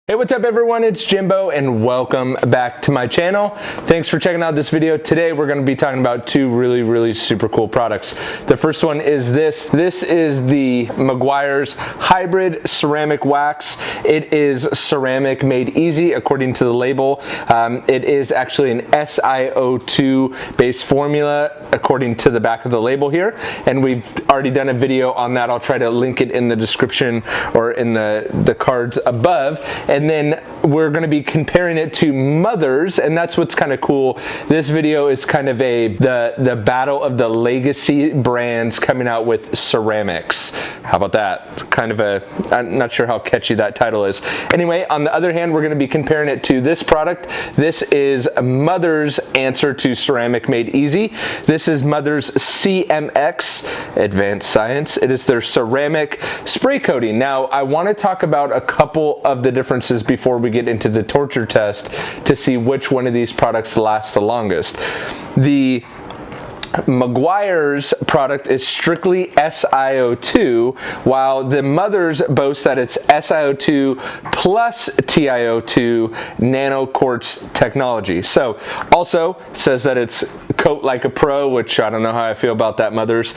Hey, what's up everyone? It's Jimbo and welcome back to my channel. Thanks for checking out this video. Today we're going to be talking about two really super cool products. The first one is this. This is the Meguiars Hybrid Ceramic Wax. It is ceramic made easy according to the label. It is actually an SiO2 based formula according to the back of the label here. And we've already done a video on that. I'll try to link it in the description or in the cards above. And then we're going to be comparing it to Mothers, and that's what's kind of cool. This video is kind of the battle of the legacy brands coming out with ceramics. How about that? Kind of I'm not sure how catchy that title is. Anyway, on the other hand, we're going to be comparing it to this product. This is Mothers' answer to ceramic made easy. This is Mothers' CMX Advanced Science. It is their ceramic spray coating. Now, I want to talk about a couple of the differences before we get into the torture test to see which one of these products lasts the longest. The Meguiars product is strictly SiO2, while the Mothers boast that it's SiO2 plus TiO2 nano quartz technology. So also says that it's coat like a pro, which I don't know how I feel about that, Mothers.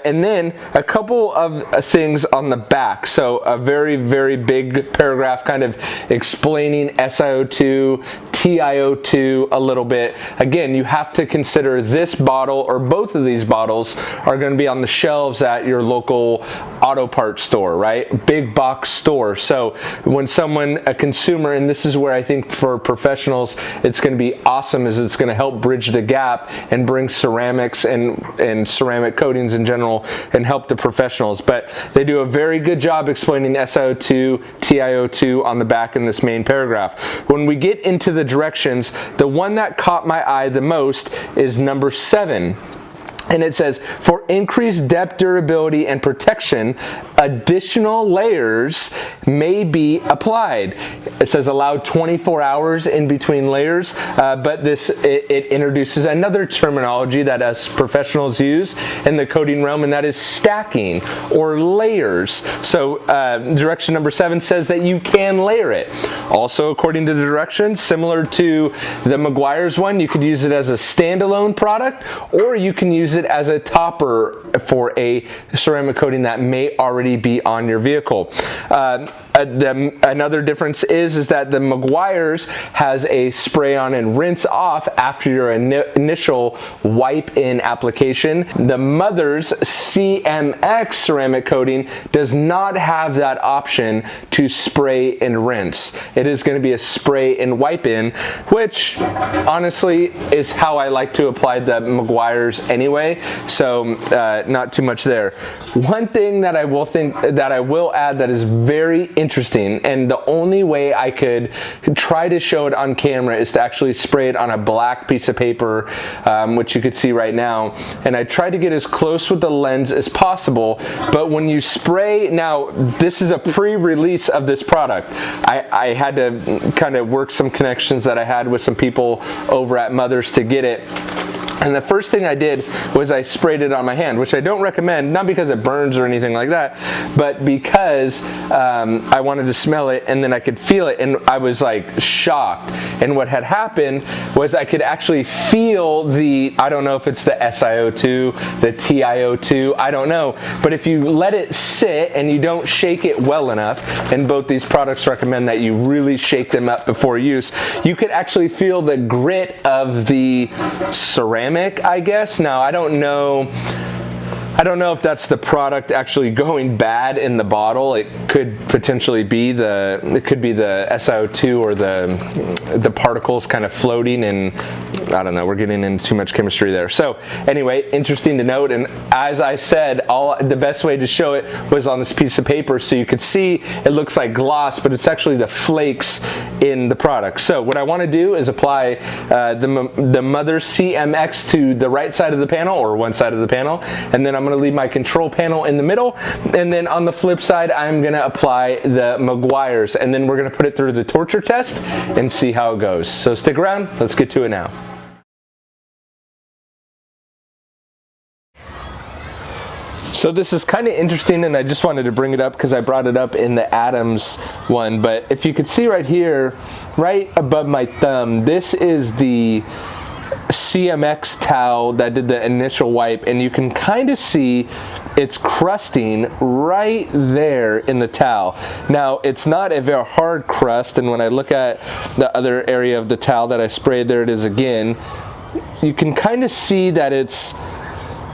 And then a couple of things on the back. So a very big paragraph kind of explaining SiO2, TiO2 a little bit. Again, you have to consider this bottle or both of these bottles are going to be on the shelves at your local auto parts store, right? Big box store. So when a consumer, and this is where I think for professionals it's going to be awesome, is it's going to help bridge the gap and bring ceramics and ceramic coatings in general and help the professionals. But they do a very good job explaining SiO2, TiO2 on the back in this main paragraph. When we get into the directions, the one that caught my eye the most is number 7. And it says, for increased depth, durability, and protection, additional layers may be applied. It says allow 24 hours in between layers, but it introduces another terminology that us professionals use in the coating realm, and that is stacking or layers. So direction number 7 says that you can layer it. Also, according to the directions, similar to the Meguiars one, you could use it as a standalone product, or you can use it as a topper for a ceramic coating that may already be on your vehicle. Another difference is that the Meguiars has a spray on and rinse off after your initial wipe in application. The Mothers CMX ceramic coating does not have that option to spray and rinse. It is going to be a spray and wipe in, which honestly is how I like to apply the Meguiars anyway. So not too much there. One thing that I will add that is very interesting, and the only way I could try to show it on camera is to actually spray it on a black piece of paper, which you could see right now. And I tried to get as close with the lens as possible, but when you spray, now this is a pre-release of this product. I had to kind of work some connections that I had with some people over at Mothers to get it. And the first thing I did was I sprayed it on my hand, which I don't recommend, not because it burns or anything like that, but because I wanted to smell it and then I could feel it, and I was like shocked. And what had happened was I could actually feel I don't know if it's the SiO2, the TiO2, I don't know, but if you let it sit and you don't shake it well enough, and both these products recommend that you really shake them up before use, you could actually feel the grit of the ceramic, I guess. Now, I don't know if that's the product actually going bad in the bottle. It could potentially be the SiO2 or the particles kind of floating, and I don't know, we're getting into too much chemistry there. So anyway, interesting to note. And as I said, the best way to show it was on this piece of paper, so you could see it looks like gloss, but it's actually the flakes in the product. So what I want to do is apply the Mothers CMX to the right side of the panel, or one side of the panel, and then I'm going to leave my control panel in the middle, and then on the flip side I'm going to apply the Meguiars, and then we're going to put it through the torture test and see how it goes. So stick around, let's get to it now. So this is kind of interesting, and I just wanted to bring it up because I brought it up in the Adams one, but if you could see right here, right above my thumb, this is the CMX towel that did the initial wipe, and you can kind of see it's crusting right there in the towel. Now, it's not a very hard crust, and when I look at the other area of the towel that I sprayed, there it is again, you can kind of see that it's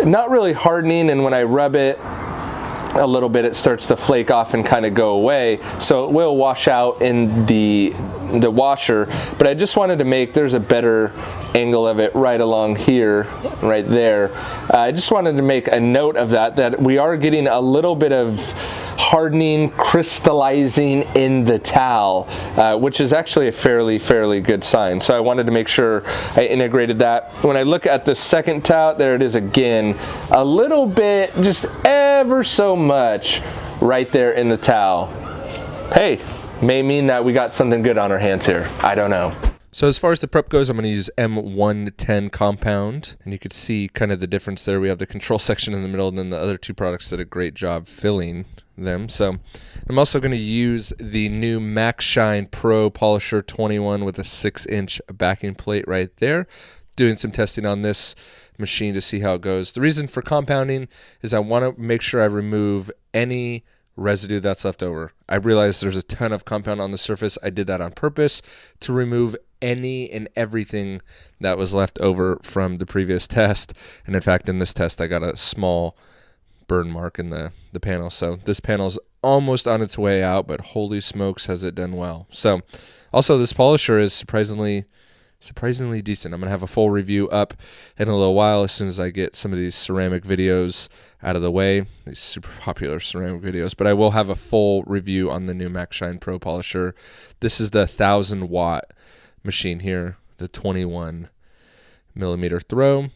not really hardening, and when I rub it a little bit, it starts to flake off and kind of go away, so it will wash out in the washer. But I just wanted to make, there's a better angle of it right along here, right there. I just wanted to make a note of that we are getting a little bit of hardening, crystallizing in the towel, which is actually a fairly good sign. So I wanted to make sure I integrated that. When I look at the second towel, there it is again, a little bit, just ever so much right there in the towel. Hey, may mean that we got something good on our hands here. I don't know. So as far as the prep goes, I'm going to use M110 compound, and you could see kind of the difference there. We have the control section in the middle, and then the other two products did a great job filling them. So I'm also going to use the new Max Shine Pro Polisher 21 with a 6-inch backing plate right there. Doing some testing on this machine to see how it goes. The reason for compounding is I want to make sure I remove any residue that's left over. I realize there's a ton of compound on the surface. I did that on purpose to remove any and everything that was left over from the previous test. And in fact, in this test, I got a small burn mark in the panel. So this panel's almost on its way out, but holy smokes, has it done well. So also this polisher is surprisingly decent. I'm going to have a full review up in a little while as soon as I get some of these ceramic videos out of the way, these super popular ceramic videos, but I will have a full review on the new Max Shine Pro Polisher. This is the 1000-watt machine here, the 21 millimeter throw,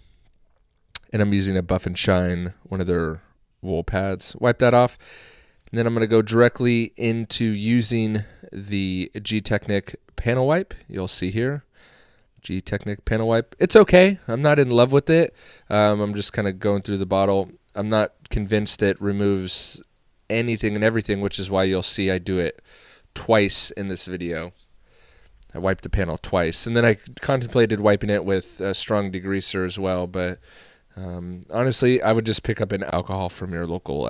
and I'm using a Buff and Shine, one of their wool pads. Wipe that off, and then I'm going to go directly into using the G-Technic panel wipe. You'll see here, G-Technic panel wipe. It's okay. I'm not in love with it. I'm just kind of going through the bottle. I'm not convinced it removes anything and everything, which is why you'll see I do it twice in this video. I wiped the panel twice, and then I contemplated wiping it with a strong degreaser as well, but honestly, I would just pick up an alcohol from your local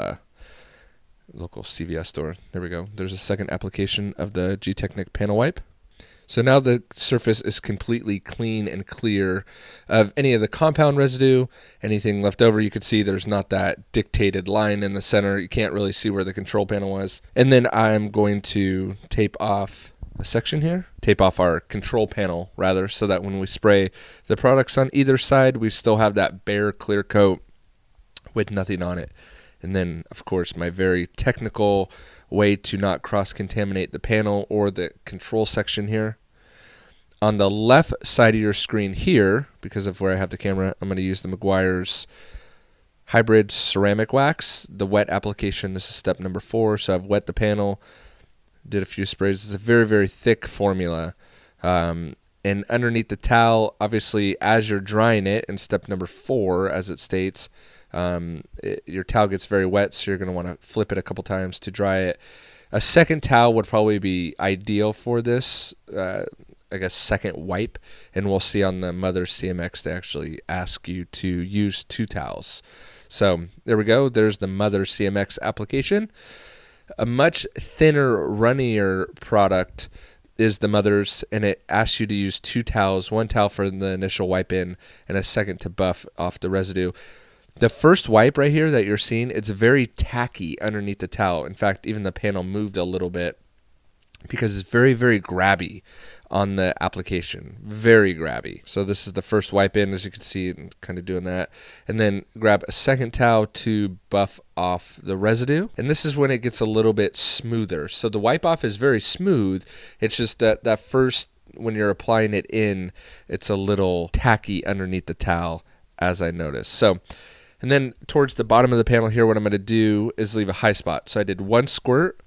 CVS store. There we go. There's a second application of the G-Technic panel wipe. So now the surface is completely clean and clear of any of the compound residue, anything left over. You can see there's not that dictated line in the center. You can't really see where the control panel was. And then I'm going to tape off a section here, tape off our control panel rather, so that when we spray the products on either side, we still have that bare clear coat with nothing on it. And then, of course, my very technical way to not cross-contaminate the panel or the control section here. On the left side of your screen here, because of where I have the camera, I'm going to use the Meguiars Hybrid Ceramic Wax, the wet application. This is step number 4, so I've wet the panel, did a few sprays. It's a very thick formula. And underneath the towel, obviously, as you're drying it, in step number 4, as it states, your towel gets very wet, so you're going to want to flip it a couple times to dry it. A second towel would probably be ideal for this, I guess, second wipe, and we'll see on the Mother CMX they actually ask you to use 2 towels. So there we go. There's the Mother CMX application. A much thinner, runnier product is the Mother's, and it asks you to use 2 towels, 1 towel for the initial wipe in and a second to buff off the residue. The first wipe right here that you're seeing, it's very tacky underneath the towel. In fact, even the panel moved a little bit because it's very grabby on the application. Very grabby. So this is the first wipe in, as you can see, and kind of doing that. And then grab a second towel to buff off the residue. And this is when it gets a little bit smoother. So the wipe off is very smooth. It's just that first, when you're applying it in, it's a little tacky underneath the towel, as I noticed. So, and then towards the bottom of the panel here, what I'm going to do is leave a high spot. So I did 1 squirt.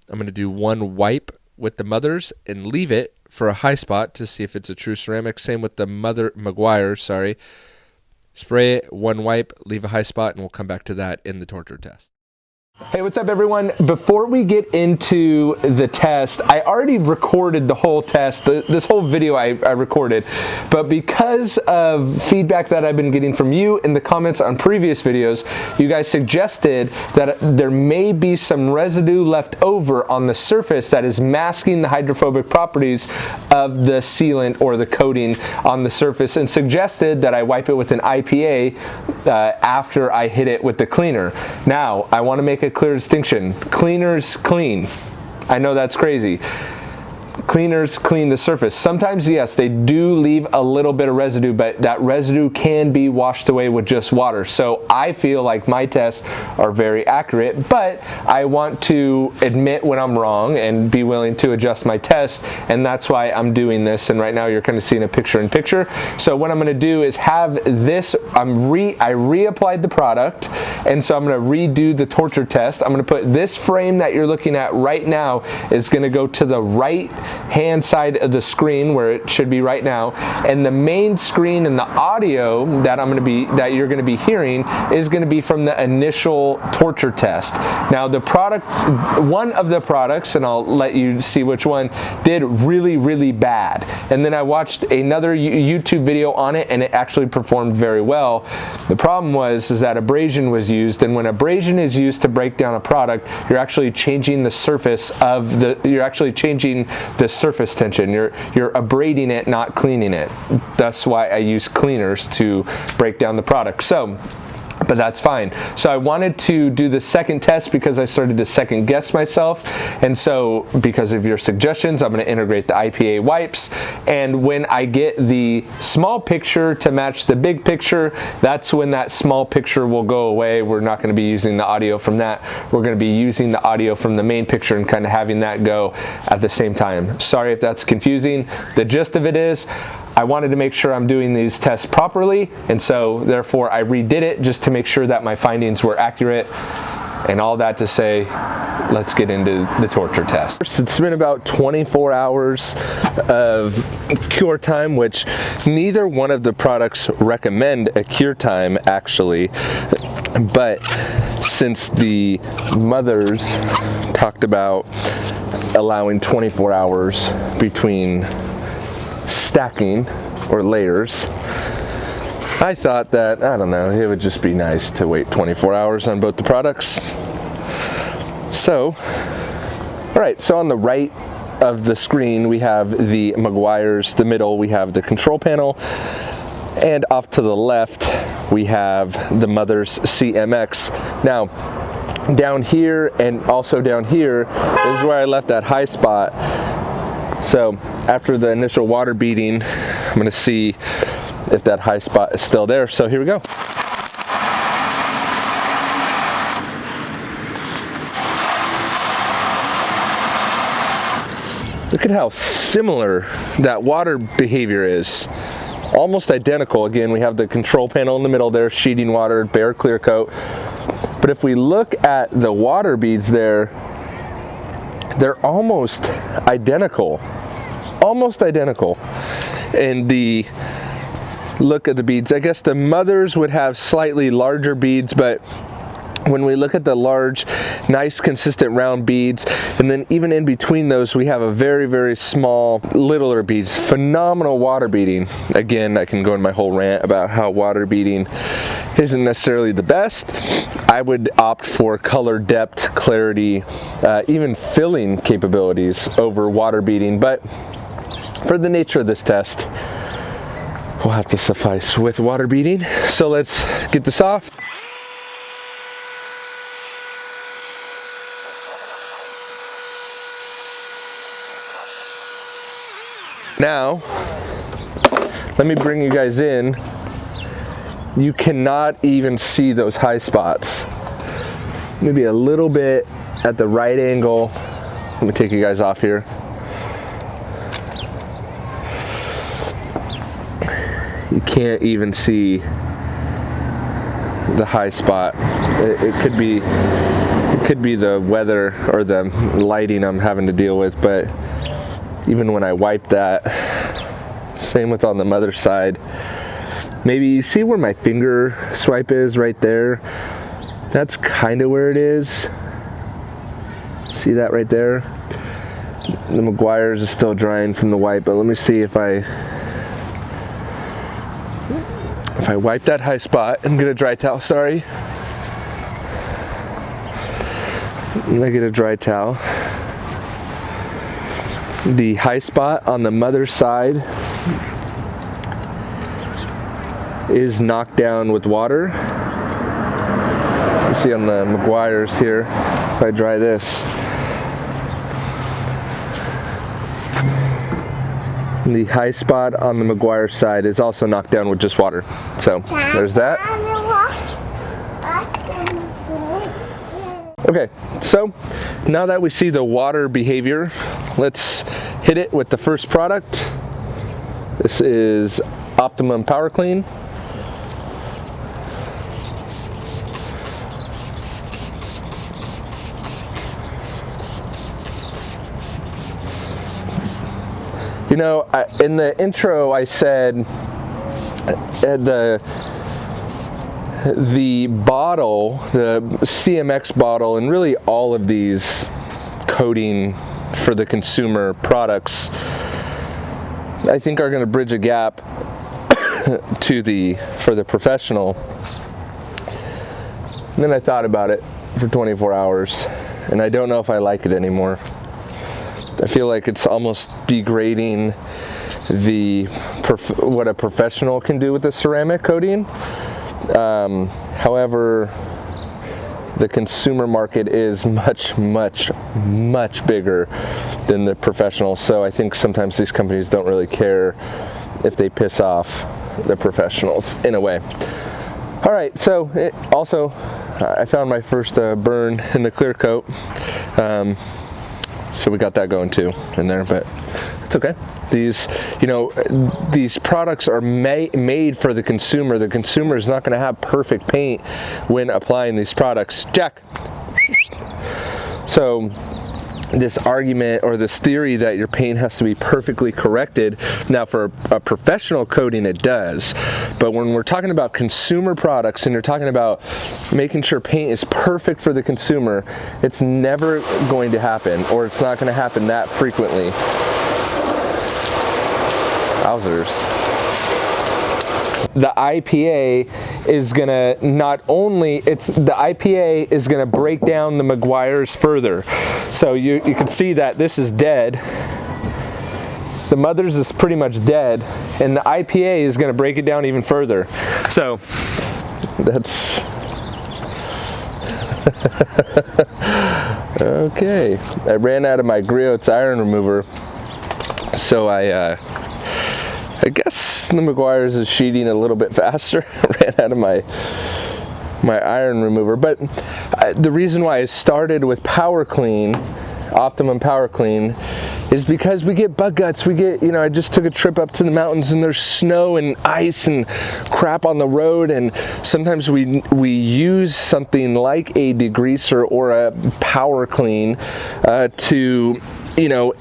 I'm going to do 1 wipe with the Mother's and leave it for a high spot to see if it's a true ceramic. Same with the Meguiars, sorry. spray it, one wipe, leave a high spot, and we'll come back to that in the torture test. Hey, what's up everyone? Before we get into the test, I already recorded the whole test, this whole video I recorded, but because of feedback that I've been getting from you in the comments on previous videos, you guys suggested that there may be some residue left over on the surface that is masking the hydrophobic properties of the sealant or the coating on the surface, and suggested that I wipe it with an IPA after I hit it with the cleaner. Now, I want to make a clear distinction. Cleaners clean. I know that's crazy. Cleaners clean the surface. Sometimes, yes, they do leave a little bit of residue, but that residue can be washed away with just water. So I feel like my tests are very accurate, but I want to admit when I'm wrong and be willing to adjust my test, and that's why I'm doing this. And right now you're kind of seeing a picture-in-picture. So what I'm going to do is have this, I reapplied the product, and so I'm going to redo the torture test. I'm going to put this frame that you're looking at right now is going to go to the right hand side of the screen where it should be right now, and the main screen and the audio that you're going to be hearing is going to be from the initial torture test. Now the product, one of the products, and I'll let you see which one, did really bad, and then I watched another YouTube video on it and it actually performed very well. The problem was that abrasion was used, and when abrasion is used to break down a product, you're actually changing the surface of the surface tension. You're abrading it, not cleaning it. That's why I use cleaners to break down the product. So, but that's fine. So I wanted to do the second test because I started to second guess myself, and so because of your suggestions, I'm going to integrate the IPA wipes, and when I get the small picture to match the big picture, that's when that small picture will go away. We're not going to be using the audio from that. We're going to be using the audio from the main picture and kind of having that go at the same time. Sorry if that's confusing. The gist of it is, I wanted to make sure I'm doing these tests properly, and so therefore I redid it just to make sure that my findings were accurate. And all that to say, let's get into the torture test. It's been about 24 hours of cure time, which neither one of the products recommend a cure time actually, but since the mothers talked about allowing 24 hours between stacking or layers, I thought that, I don't know, it would just be nice to wait 24 hours on both the products. So, all right, so on the right of the screen we have the Meguiars, the middle we have the control panel, and off to the left we have the Mother's CMX. Now, down here and also down here is where I left that high spot. So after the initial water beading, I'm going to see if that high spot is still there. So here we go. Look at how similar that water behavior is. Almost identical. Again, we have the control panel in the middle there, sheeting water, bare clear coat. But if we look at the water beads there, they're almost identical. Almost identical. And the look at the beads, I guess the mothers would have slightly larger beads, but when we look at the large, nice, consistent round beads, and then even in between those, we have a very small, littler beads. Phenomenal water beading. Again, I can go in my whole rant about how water beading isn't necessarily the best. I would opt for color depth, clarity, even filling capabilities over water beading, but for the nature of this test, we'll have to suffice with water beading. So let's get this off. Now, let me bring you guys in. You cannot even see those high spots. Maybe a little bit at the right angle. Let me take you guys off here. You can't even see the high spot. It could be the weather or the lighting I'm having to deal with, but even when I wipe that, same with on the mother side, maybe you see where my finger swipe is right there. That's kind of where it is. See that right there? The Meguiars is still drying from the wipe, but let me see if I wipe that high spot and get a dry towel, sorry. I'm gonna get a dry towel. The high spot on the mother's side is knocked down with water. You see on the Meguiars here, if I dry this. The high spot on the Meguiar side is also knocked down with just water. So there's that. Okay, so now that we see the water behavior, let's hit it with the first product. This is Optimum Power Clean. You know, in the intro I said the bottle, the CMX bottle, and really all of these coating for the consumer products, I think are going to bridge a gap for the professional. And then I thought about it for 24 hours, and I don't know if I like it anymore. I feel like it's almost degrading what a professional can do with the ceramic coating. However, the consumer market is much, much, much bigger than the professionals. So I think sometimes these companies don't really care if they piss off the professionals in a way. All right, so I found my first burn in the clear coat. So we got that going too in there, but it's okay. These products are made for the consumer. The consumer is not going to have perfect paint when applying these products. Jack. So this argument or this theory that your paint has to be perfectly corrected, now for a professional coating it does, but when we're talking about consumer products and you're talking about making sure paint is perfect for the consumer, it's never going to happen, or it's not going to happen that frequently. Wowzers. The IPA is gonna is gonna break down the Meguiars further. So you can see that this is dead. The mother's is pretty much dead, and the IPA is gonna break it down even further. So that's okay. I ran out of my Griot's iron remover, so I guess the Meguiars is sheeting a little bit faster. I ran out of my iron remover. But the reason why I started with Power Clean, Optimum Power Clean, is because we get bug guts. I just took a trip up to the mountains and there's snow and ice and crap on the road, and sometimes we use something like a degreaser or a Power Clean to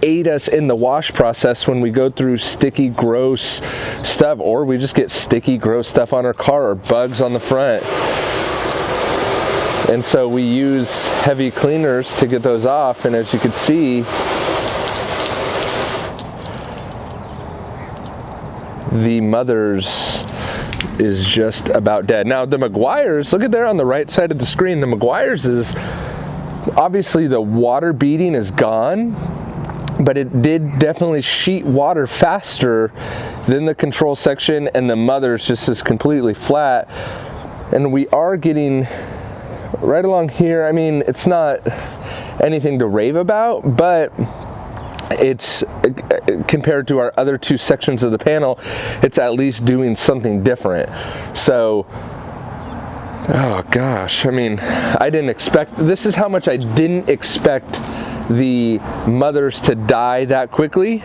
aid us in the wash process when we go through sticky, gross stuff, or we just get sticky, gross stuff on our car or bugs on the front. And so we use heavy cleaners to get those off, and as you can see, the mother's is just about dead. Now the Meguiars, look at there on the right side of the screen, the Meguiars is, obviously the water beading is gone, but it did definitely sheet water faster than the control section, and the mother's just is completely flat. And we are getting right along here, I mean, it's not anything to rave about, but it's compared to our other two sections of the panel, it's at least doing something different. So oh gosh, I mean, I didn't expect, this is how much I didn't expect the mothers to die that quickly,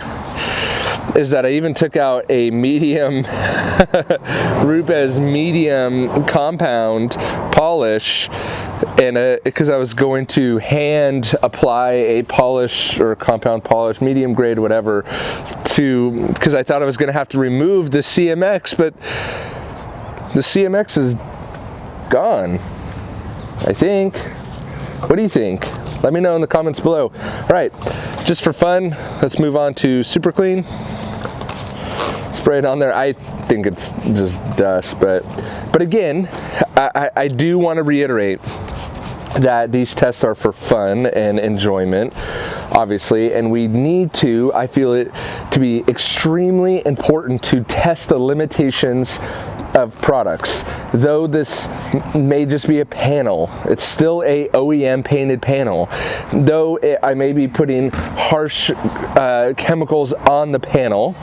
is that I even took out a medium Rupes medium compound polish, and because I was going to hand apply a polish or compound polish, medium grade, whatever, because I thought I was going to have to remove the CMX, but the CMX is gone, I think. What do you think? Let me know in the comments below. All right, just for fun, let's move on to Super Clean. Spray it on there. I think it's just dust, but again, I do want to reiterate that these tests are for fun and enjoyment, obviously, and we need to, I feel it to be extremely important to test the limitations of products. Though this may just be a panel, it's still a OEM painted panel. Though I may be putting harsh chemicals on the panel,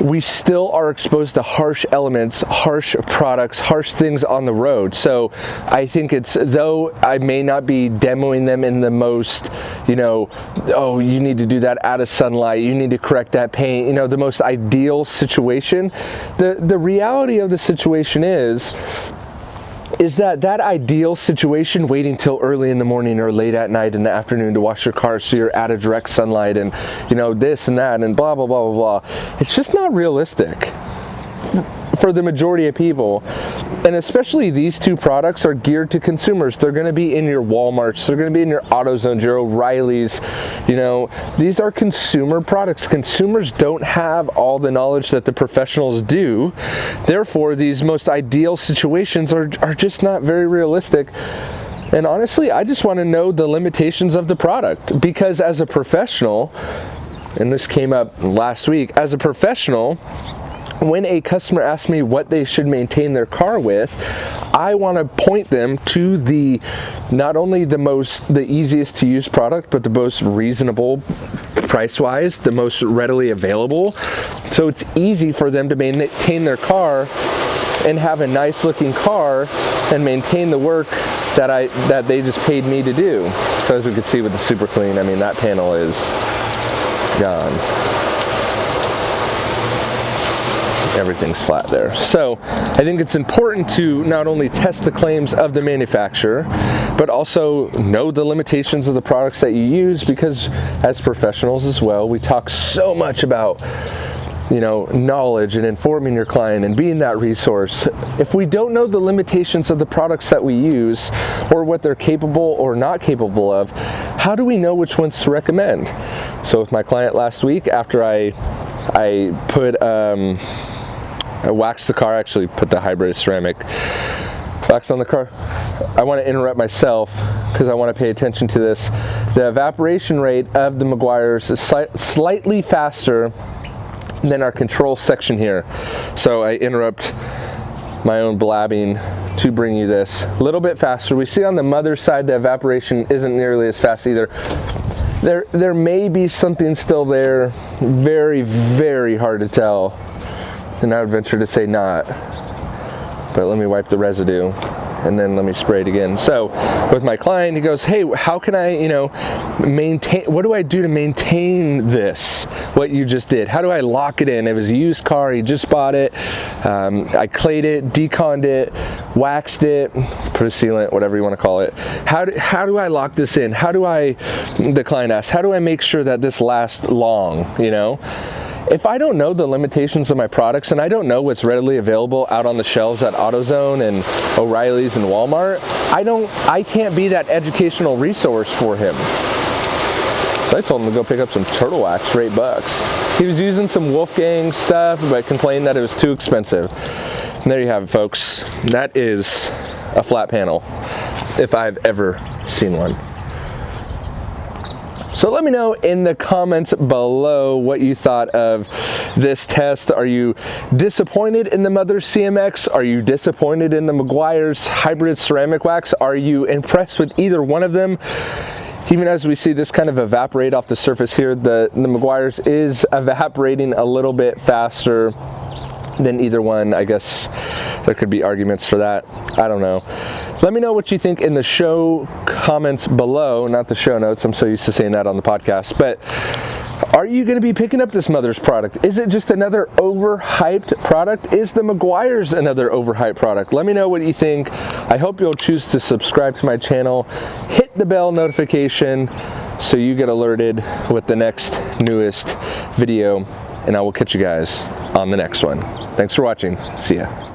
we still are exposed to harsh elements, harsh products, harsh things on the road. So I think it's, though I may not be demoing them in the most, you know, oh, you need to do that out of sunlight, you need to correct that paint, you know, the most ideal situation. The reality of the situation is that ideal situation, waiting till early in the morning or late at night in the afternoon to wash your car so you're out of direct sunlight and, you know, this and that and blah, blah, blah, blah, blah. It's just not realistic for the majority of people. And especially these two products are geared to consumers. They're going to be in your Walmarts, they're going to be in your AutoZones, your O'Reillys. You know, these are consumer products. Consumers don't have all the knowledge that the professionals do. Therefore, these most ideal situations are just not very realistic. And honestly, I just want to know the limitations of the product, because as a professional, and this came up last week, as a professional, when a customer asks me what they should maintain their car with, I want to point them to the, not only the easiest to use product, but the most reasonable price-wise, the most readily available. So it's easy for them to maintain their car and have a nice looking car and maintain the work that they just paid me to do. So as we can see with the Super Clean, I mean, that panel is gone. Everything's flat there. So I think it's important to not only test the claims of the manufacturer, but also know the limitations of the products that you use, because as professionals as well, we talk so much about, you know, knowledge and informing your client and being that resource. If we don't know the limitations of the products that we use, or what they're capable or not capable of, how do we know which ones to recommend? So with my client last week, after I put I waxed the car, actually put the hybrid ceramic wax on the car. I want to interrupt myself because I want to pay attention to this. The evaporation rate of the Meguiars is slightly faster than our control section here. So I interrupt my own blabbing to bring you this. A little bit faster. We see on the mother's side the evaporation isn't nearly as fast either. There may be something still there. Very, very hard to tell. And I would venture to say not. But let me wipe the residue and then let me spray it again. So with my client, he goes, hey, how can I, you know, maintain, what do I do to maintain this, what you just did? How do I lock it in? It was a used car, he just bought it. I clayed it, deconned it, waxed it, put a sealant, whatever you want to call it. How do I lock this in? How do I, the client asks, how do I make sure that this lasts long, you know? If I don't know the limitations of my products and I don't know what's readily available out on the shelves at AutoZone and O'Reilly's and Walmart, I can't be that educational resource for him. So I told him to go pick up some turtle wax for $8. He was using some Wolfgang stuff, but complained that it was too expensive. And there you have it, folks. That is a flat panel, if I've ever seen one. So let me know in the comments below what you thought of this test. Are you disappointed in the Mother CMX? Are you disappointed in the Meguiars hybrid ceramic wax? Are you impressed with either one of them? Even as we see this kind of evaporate off the surface here, the Meguiars is evaporating a little bit faster than either one. I guess there could be arguments for that. I don't know. Let me know what you think in the show comments below, not the show notes. I'm so used to saying that on the podcast. But are you going to be picking up this Mother's product? Is it just another overhyped product? Is the Meguiars another overhyped product? Let me know what you think. I hope you'll choose to subscribe to my channel. Hit the bell notification so you get alerted with the next newest video. And I will catch you guys on the next one. Thanks for watching. See ya.